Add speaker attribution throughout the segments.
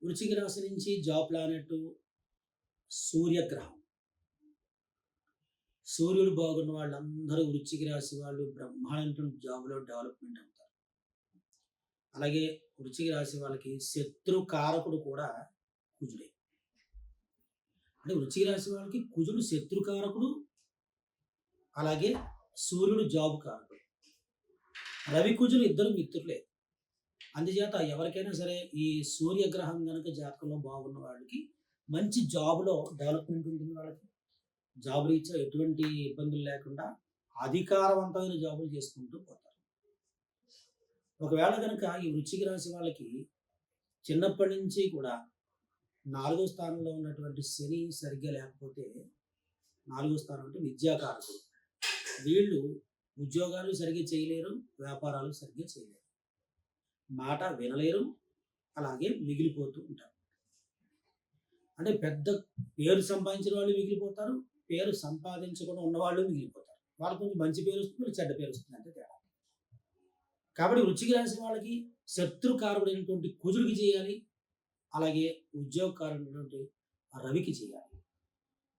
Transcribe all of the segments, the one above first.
Speaker 1: వృశ్చిక రాశి నుంచి జాబ్ ప్లానెట్ సూర్యగ్రహం. సూర్యుడు బాగున్న వాళ్ళందరూ వృశ్చిక రాశి వాళ్ళు బ్రహ్మాండమైనటువంటి జాబ్‌లో డెవలప్‌మెంట్ అవుతారు. అలాగే వృశ్చిక రాశి వాళ్ళకి శత్రు కారకుడు కూడా కుజుడే. అంటే వృశ్చిక రాశి వాళ్ళకి కుజుడు శత్రు కారకుడు, అలాగే సూర్యుడు జాబ్ కారకుడు. రవి, కుజులు ఇద్దరు మిత్రులే. అందుచేత ఎవరికైనా సరే ఈ సూర్యగ్రహం గనక జాతకంలో బాగున్న వాళ్ళకి మంచి జాబ్‌లో డెవలప్‌మెంట్ ఉంటుంది వాళ్ళకి. జాబ్ రీత్యా ఎటువంటి ఇబ్బందులు లేకుండా అధికారవంతమైన జాబులు చేసుకుంటూ పోతారు. ఒకవేళ గనక ఈ వృశ్చిక రాశి వాళ్ళకి చిన్నప్పటి నుంచి కూడా 4వ స్థానంలో ఉన్నటువంటి శని సరిగ్గా లేకపోతే, 4వ స్థానం అంటే విద్యాకారకుడు. వీళ్ళు ఉద్యోగాలు సరిగ్గా చేయలేరు, వ్యాపారాలు సరిగ్గా చేయలేరు. మాట వినలేరు, అలాగే మిగిలిపోతూ ఉంటారు. అంటే పెద్ద పేరు సంపాదించిన వాళ్ళు మిగిలిపోతారు, పేరు సంపాదించకుండా ఉన్నవాళ్ళు మిగిలిపోతారు. వాళ్ళకి కొంచెం మంచి పేరు వస్తుంది, వీళ్ళకి చెడ్డ పేరు వస్తుంది అంతే తేడా. కాబట్టి వృశ్చిక రాశి వాళ్ళకి శత్రుకారకుడైనటువంటి కుజుడికి చేయాలి, అలాగే ఉద్యోగకారకుడైనటువంటి రవికి చేయాలి.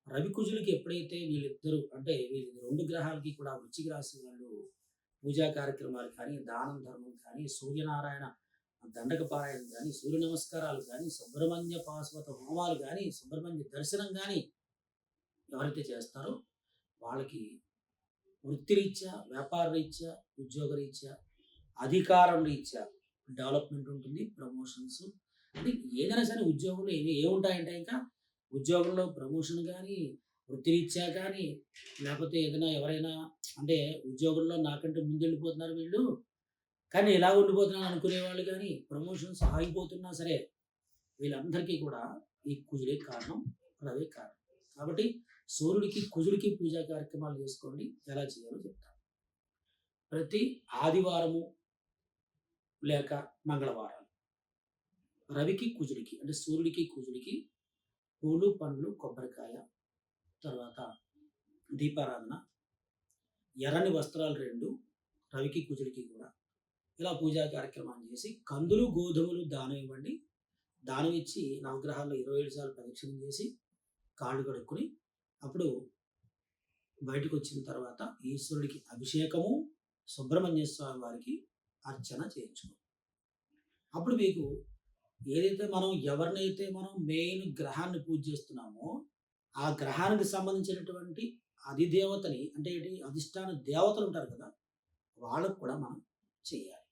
Speaker 1: రవి కుజులకి ఎప్పుడైతే వీళ్ళిద్దరూ అంటే వీళ్ళ 2 గ్రహాలకి కూడా వృశ్చిక రాశి వాళ్ళు పూజా కార్యక్రమాలు కానీ, దానం ధర్మం కానీ, సూర్యనారాయణ దండక పారాయణం కానీ, సూర్య నమస్కారాలు కానీ, సుబ్రహ్మణ్య పాశుపత హోమాలు కానీ, సుబ్రహ్మణ్య దర్శనం కానీ ఎవరైతే చేస్తారో వాళ్ళకి వృత్తిరీత్యా, వ్యాపార రీత్యా, ఉద్యోగ రీత్యా, అధికారం రీత్యా డెవలప్‌మెంట్ ఉంటుంది. ప్రమోషన్స్ అంటే ఏదైనా సరే ఉద్యోగంలో ఏముంటాయంటే ఇంకా ఉద్యోగంలో ప్రమోషన్ కానీ, వృత్తిరీత్యా కానీ, లేకపోతే ఏదైనా ఎవరైనా అంటే ఉద్యోగంలో నాకంటే ముందెళ్ళిపోతున్నారు వీళ్ళు, కానీ ఇలా ఉండిపోతున్నాను అనుకునేవాళ్ళు కానీ, ప్రమోషన్స్ ఆగిపోతున్నా సరే వీళ్ళందరికీ కూడా ఈ కుజుడే కారణం, రవే కారణం. కాబట్టి సూర్యుడికి, కుజుడికి పూజా కార్యక్రమాలు చేసుకోండి. ఎలా చేయాలో చెప్తాను. ప్రతి ఆదివారము లేక మంగళవారాలు రవికి, కుజుడికి అంటే సూర్యుడికి, కుజుడికి పూలు, పండ్లు, కొబ్బరికాయ, తర్వాత దీపారాధన, ఎర్రని వస్త్రాలు 2 రవికి, కుజుడికి కూడా ఇలా పూజా కార్యక్రమాన్ని చేసి కందులు, గోధుమలు దానం ఇవ్వండి. దానం ఇచ్చి నవగ్రహాల్లో 27 సార్లు ప్రదక్షిణం చేసి కాళ్ళు కడుక్కొని అప్పుడు బయటకు వచ్చిన తర్వాత ఈశ్వరుడికి అభిషేకము, సుబ్రహ్మణ్య స్వామి వారికి అర్చన చేయించుకోండి. అప్పుడు మీకు ఏదైతే ఎవరినైతే మనం మెయిన్ గ్రహాన్ని పూజ చేస్తున్నామో ఆ గ్రహానికి సంబంధించినటువంటి అధిదేవతని అంటే ఏంటి అధిష్టాన దేవతలు ఉంటారు కదా, వాళ్ళకు కూడా మనం చేయాలి.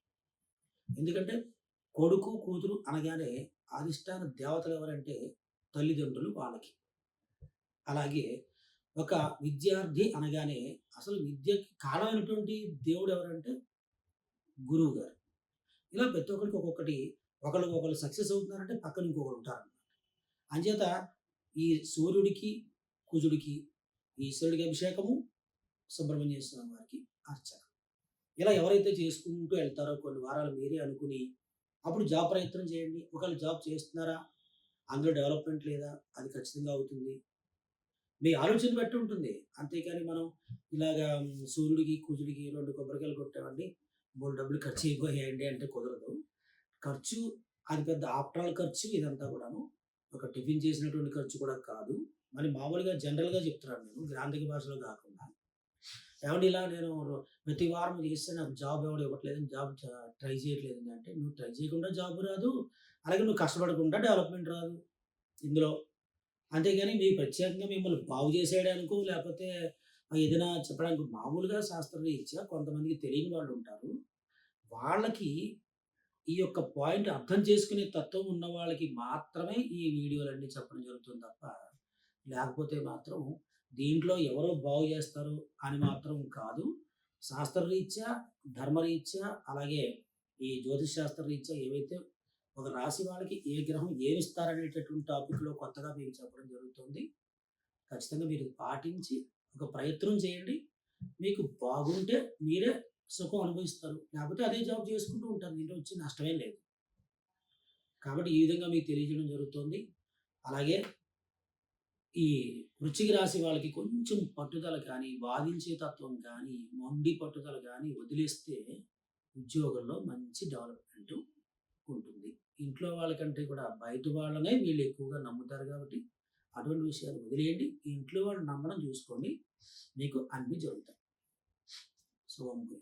Speaker 1: ఎందుకంటే కొడుకు, కూతురు అనగానే అధిష్టాన దేవతలు ఎవరంటే తల్లిదండ్రులు వాళ్ళకి. అలాగే ఒక విద్యార్థి అనగానే అసలు విద్యకి కారణమైనటువంటి దేవుడు ఎవరంటే గురువు గారు. ఇలా ప్రతి ఒక్కరికి ఒక్కొక్కటి ఒకళ్ళు సక్సెస్ అవుతున్నారంటే పక్కన ఇంకొకరు ఉంటారన్నమాట. అంచేత ఈ సూర్యుడికి, కుజుడికి ఈశ్వరుడికి అభిషేకము, సుబ్రహ్మణ్య స్వామి వారికి అర్చన. ఇలా ఎవరైతే చేసుకుంటూ వెళ్తారో కొన్ని వారాలు మీరే అనుకుని అప్పుడు జాబ్ ప్రయత్నం చేయండి. ఒకవేళ జాబ్ చేస్తున్నారా, అందులో డెవలప్‌మెంట్ లేదా, అది ఖచ్చితంగా అవుతుంది. మీ ఆలోచన బట్టి ఉంటుంది. అంతేకాని మనం ఇలాగా సూర్యుడికి, కుజుడికి 2 కొబ్బరికాయలు కొట్టామండి, బోలెడు డబ్బులు ఖర్చు అయిపోయాయండి అంటే కుదరదు. ఖర్చు అది పెద్ద ఆఫ్టర్ ఆల్ ఖర్చు ఇదంతా కూడాను. ఒక టిఫిన్ చేసినటువంటి ఖర్చు కూడా కాదు. మరి మామూలుగా జనరల్‌గా చెప్తున్నాను నేను. గ్రాంథిక భాషలో కాకుండా. ఏవండీ ఇలా నేను ప్రతి వారం చేస్తే నాకు జాబ్ ఎవడు ఇవ్వట్లేదని జాబ్ ట్రై చేయట్లేదండి అంటే, నువ్వు ట్రై చేయకుండా జాబ్ రాదు. అలాగే నువ్వు కష్టపడకుండా డెవలప్‌మెంట్ రాదు ఇందులో. అంతేగాని మీకు ప్రత్యేకంగా మిమ్మల్ని బాగు చేసేయడానికో లేకపోతే ఏదైనా చెప్పడానికి మామూలుగా శాస్త్రరీత్యా కొంతమందికి తెలియని వాళ్ళు ఉంటారు. వాళ్ళకి ఈ యొక్క పాయింట్ అర్థం చేసుకునే తత్వం ఉన్న వాళ్ళకి మాత్రమే ఈ వీడియోలన్నీ చెప్పడం జరుగుతుంది తప్ప, లేకపోతే మాత్రం దీంట్లో ఎవరో బాగు చేస్తారు అని మాత్రం కాదు. శాస్త్రరీత్యా, ధర్మరీత్యా, అలాగే ఈ జ్యోతిష్ శాస్త్రరీత్యా ఏవైతే ఒక రాశి వాళ్ళకి ఏ గ్రహం ఏమిస్తారనేటటువంటి టాపిక్‌లో కొత్తగా మీకు చెప్పడం జరుగుతుంది. ఖచ్చితంగా మీరు పాటించి ఒక ప్రయత్నం చేయండి. మీకు బాగుంటే మీరే సుఖం అనుభవిస్తారు. లేకపోతే అదే జాబ్ చేసుకుంటూ ఉంటారు. దీంట్లో వచ్చే నష్టమేం లేదు. కాబట్టి ఈ విధంగా మీకు తెలియజేయడం జరుగుతుంది. అలాగే ఈ వృశ్చిక రాశి వాళ్ళకి కొంచెం పట్టుదల కానీ, వాదించే తత్వం కానీ, మొండి పట్టుదల గానీ వదిలేస్తే ఉద్యోగంలో మంచి డెవలప్‌మెంట్ ఉంటుంది. ఇంట్లో వాళ్ళకంటే కూడా బయట వాళ్ళనే వీళ్ళు ఎక్కువగా నమ్ముతారు కాబట్టి అటువంటి విషయాలు వదిలేయండి. ఇంట్లో వాళ్ళు నమ్మడం చూసుకోండి. మీకు అన్నీ జరుగుతాయి. శుభం.